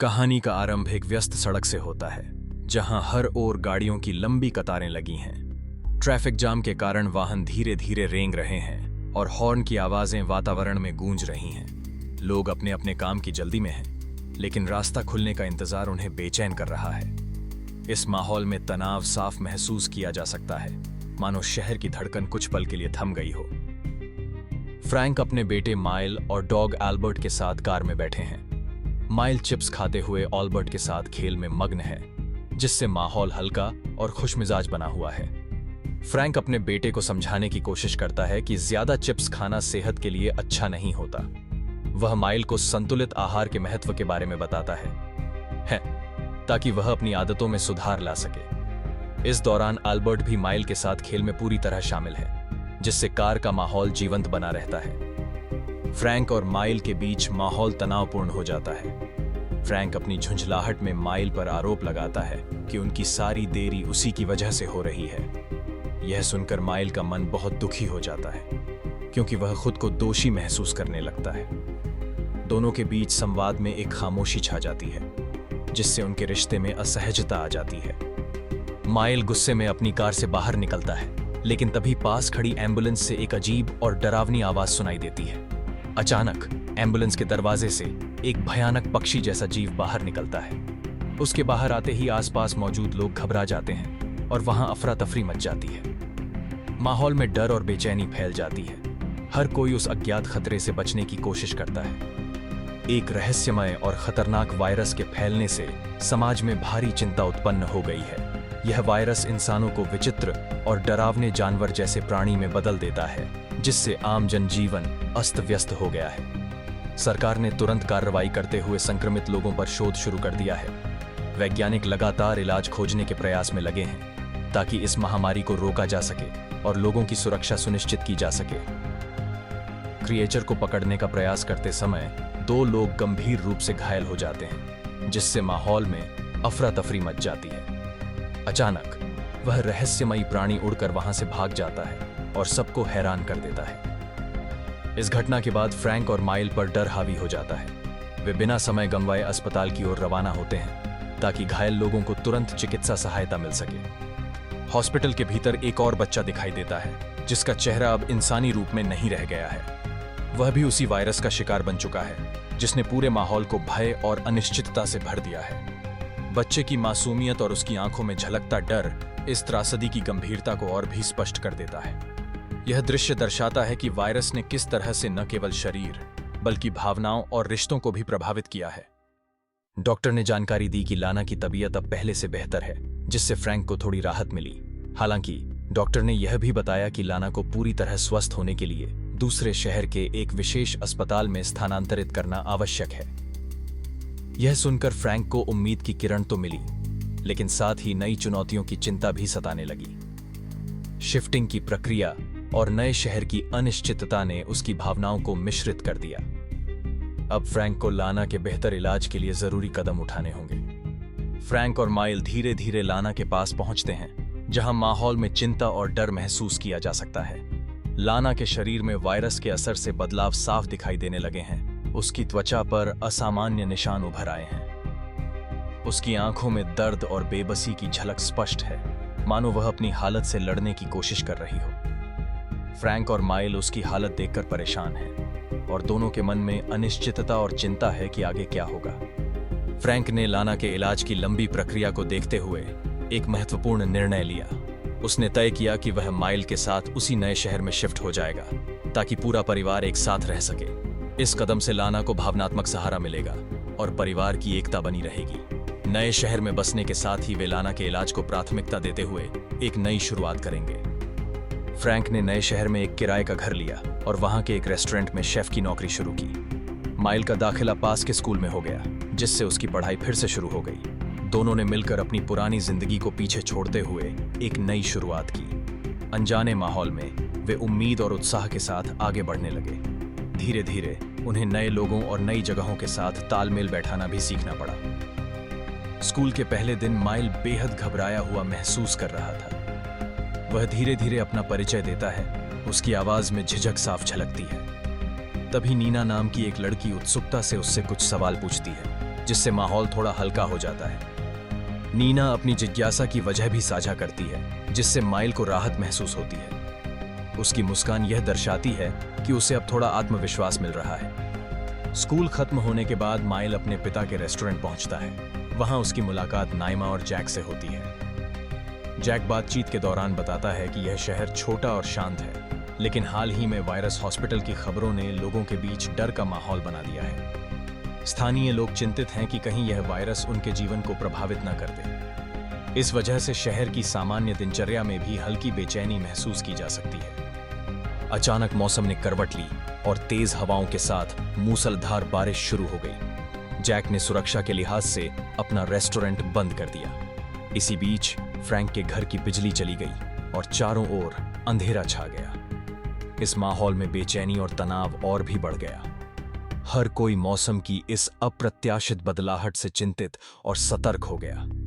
कहानी का आरंभ एक व्यस्त सड़क से होता है, जहां हर ओर गाड़ियों की लंबी कतारें लगी हैं। ट्रैफिक जाम के कारण वाहन धीरे धीरे रेंग रहे हैं और हॉर्न की आवाजें वातावरण में गूंज रही हैं। लोग अपने अपने काम की जल्दी में हैं, लेकिन रास्ता खुलने का इंतजार उन्हें बेचैन कर रहा है। इस माहौल में तनाव साफ महसूस किया जा सकता है, मानो शहर की धड़कन कुछ पल के लिए थम गई हो। फ्रैंक अपने बेटे माइल और डॉग एल्बर्ट के साथ कार में बैठे हैं। माइल चिप्स खाते हुए ऑल्बर्ट के साथ खेल में मग्न है, जिससे माहौल हल्का और खुशमिजाज बना हुआ है। फ्रैंक अपने बेटे को समझाने की कोशिश करता है कि ज्यादा चिप्स खाना सेहत के लिए अच्छा नहीं होता। वह माइल को संतुलित आहार के महत्व के बारे में बताता है ताकि वह अपनी आदतों में सुधार ला सके। इस दौरान एल्बर्ट भी माइल के साथ खेल में पूरी तरह शामिल है, जिससे कार का माहौल जीवंत बना रहता है। फ्रैंक और माइल के बीच माहौल तनावपूर्ण हो जाता है। फ्रैंक अपनी झुंझलाहट में माइल पर आरोप लगाता है कि उनकी सारी देरी उसी की वजह से हो रही है। यह सुनकर माइल का मन बहुत दुखी हो जाता है, क्योंकि वह खुद को दोषी महसूस करने लगता है। दोनों के बीच संवाद में एक खामोशी छा जाती है, जिससे उनके रिश्ते में असहजता आ जाती है। माइल गुस्से में अपनी कार से बाहर निकलता है, लेकिन तभी पास खड़ी एम्बुलेंस से एक अजीब और डरावनी आवाज सुनाई देती है। अचानक एम्बुलेंस के दरवाजे से एक भयानक पक्षी जैसा जीव बाहर निकलता है। उसके बाहर आते ही आसपास मौजूद लोग घबरा जाते हैं और वहां अफरा तफरी मच जाती है। माहौल में डर और बेचैनी फैल जाती है। हर कोई उस अज्ञात खतरे से बचने की कोशिश करता है। एक रहस्यमय और खतरनाक वायरस के फैलने से समाज में भारी चिंता उत्पन्न हो गई है। यह वायरस इंसानों को विचित्र और डरावने जानवर जैसे प्राणी में बदल देता है, जिससे आम जनजीवन अस्त व्यस्त हो गया है। सरकार ने तुरंत कार्रवाई करते हुए संक्रमित लोगों पर शोध शुरू कर दिया है। वैज्ञानिक लगातार इलाज खोजने के प्रयास में लगे हैं, ताकि इस महामारी को रोका जा सके और लोगों की सुरक्षा सुनिश्चित की जा सके। क्रिएचर को पकड़ने का प्रयास करते समय 2 लोग गंभीर रूप से घायल हो जाते हैं, जिससे माहौल में अफरा तफरी मच जाती है। अचानक वह रहस्यमयी प्राणी उड़कर वहां से भाग जाता है और सबको हैरान कर देता है। इस घटना के बाद फ्रैंक और माइल पर डर हावी हो जाता है। वे बिना समय गंवाए अस्पताल की ओर रवाना होते हैं, ताकि घायल लोगों को तुरंत चिकित्सा सहायता मिल सके। हॉस्पिटल के भीतर एक और बच्चा दिखाई देता है, जिसका चेहरा अब इंसानी रूप में नहीं रह गया है। वह भी उसी वायरस का शिकार बन चुका है, जिसने पूरे माहौल को भय और अनिश्चितता से भर दिया है। बच्चे की मासूमियत और उसकी आंखों में झलकता डर इस त्रासदी की गंभीरता को और भी स्पष्ट कर देता है। यह दृश्य दर्शाता है कि वायरस ने किस तरह से न केवल शरीर, बल्कि भावनाओं और रिश्तों को भी प्रभावित किया है। डॉक्टर ने जानकारी दी कि लाना की तबीयत अब पहले से बेहतर है, जिससे फ्रैंक को थोड़ी राहत मिली। हालांकि डॉक्टर ने यह भी बताया कि लाना को पूरी तरह स्वस्थ होने के लिए दूसरे शहर के एक विशेष अस्पताल में स्थानांतरित करना आवश्यक है। यह सुनकर फ्रैंक को उम्मीद की किरण तो मिली, लेकिन साथ ही नई चुनौतियों की चिंता भी सताने लगी। शिफ्टिंग की प्रक्रिया और नए शहर की अनिश्चितता ने उसकी भावनाओं को मिश्रित कर दिया। अब फ्रैंक को लाना के बेहतर इलाज के लिए जरूरी कदम उठाने होंगे। फ्रैंक और माइल धीरे धीरे लाना के पास पहुंचते हैं, जहां माहौल में चिंता और डर महसूस किया जा सकता है। लाना के शरीर में वायरस के असर से बदलाव साफ दिखाई देने लगे हैं। उसकी त्वचा पर असामान्य निशान उभर आए हैं। उसकी आंखों में दर्द और बेबसी की झलक स्पष्ट है, मानो वह अपनी हालत से लड़ने की कोशिश कर रही हो। फ्रैंक और माइल उसकी हालत देखकर परेशान हैं, और दोनों के मन में अनिश्चितता और चिंता है कि आगे क्या होगा। फ्रैंक ने लाना के इलाज की लंबी प्रक्रिया को देखते हुए एक महत्वपूर्ण निर्णय लिया। उसने तय किया कि वह माइल के साथ उसी नए शहर में शिफ्ट हो जाएगा, ताकि पूरा परिवार एक साथ रह सके। इस कदम से लाना को भावनात्मक सहारा मिलेगा और परिवार की एकता बनी रहेगी। नए शहर में बसने के साथ ही वे लाना के इलाज को प्राथमिकता देते हुए एक नई शुरुआत करेंगे। फ्रैंक ने नए शहर में एक किराए का घर लिया और वहां के एक रेस्टोरेंट में शेफ की नौकरी शुरू की। माइल का दाखिला पास के स्कूल में हो गया, जिससे उसकी पढ़ाई फिर से शुरू हो गई। दोनों ने मिलकर अपनी पुरानी जिंदगी को पीछे छोड़ते हुए एक नई शुरुआत की। अनजाने माहौल में वे उम्मीद और उत्साह के साथ आगे बढ़ने लगे। धीरे धीरे उन्हें नए लोगों और नई जगहों के साथ तालमेल बैठाना भी सीखना पड़ा। स्कूल के पहले दिन माइल बेहद घबराया हुआ महसूस कर रहा था। वह धीरे धीरे अपना परिचय देता है। उसकी आवाज में झिझक साफ झलकती है। तभी नीना नाम की एक लड़की उत्सुकता से उससे कुछ सवाल पूछती है, जिससे माहौल थोड़ा हल्का हो जाता है। नीना अपनी जिज्ञासा की वजह भी साझा करती है, जिससे माइल को राहत महसूस होती है। उसकी मुस्कान यह दर्शाती है कि उसे अब थोड़ा आत्मविश्वास मिल रहा है। स्कूल खत्म होने के बाद माइल अपने पिता के रेस्टोरेंट पहुंचता है। वहां उसकी मुलाकात नाइमा और जैक से होती है। जैक बातचीत के दौरान बताता है कि यह शहर छोटा और शांत है, लेकिन हाल ही में वायरस हॉस्पिटल की खबरों ने लोगों के बीच डर का माहौल बना दिया है। स्थानीय लोग चिंतित हैं कि कहीं यह वायरस उनके जीवन को प्रभावित न कर दे। इस वजह से शहर की सामान्य दिनचर्या में भी हल्की बेचैनी महसूस की जा सकती है। अचानक मौसम ने करवट ली और तेज हवाओं के साथ मूसलाधार बारिश शुरू हो गई। जैक ने सुरक्षा के लिहाज से अपना रेस्टोरेंट बंद कर दिया। इसी बीच फ्रैंक के घर की बिजली चली गई और चारों ओर अंधेरा छा गया। इस माहौल में बेचैनी और तनाव और भी बढ़ गया। हर कोई मौसम की इस अप्रत्याशित बदलाहट से चिंतित और सतर्क हो गया।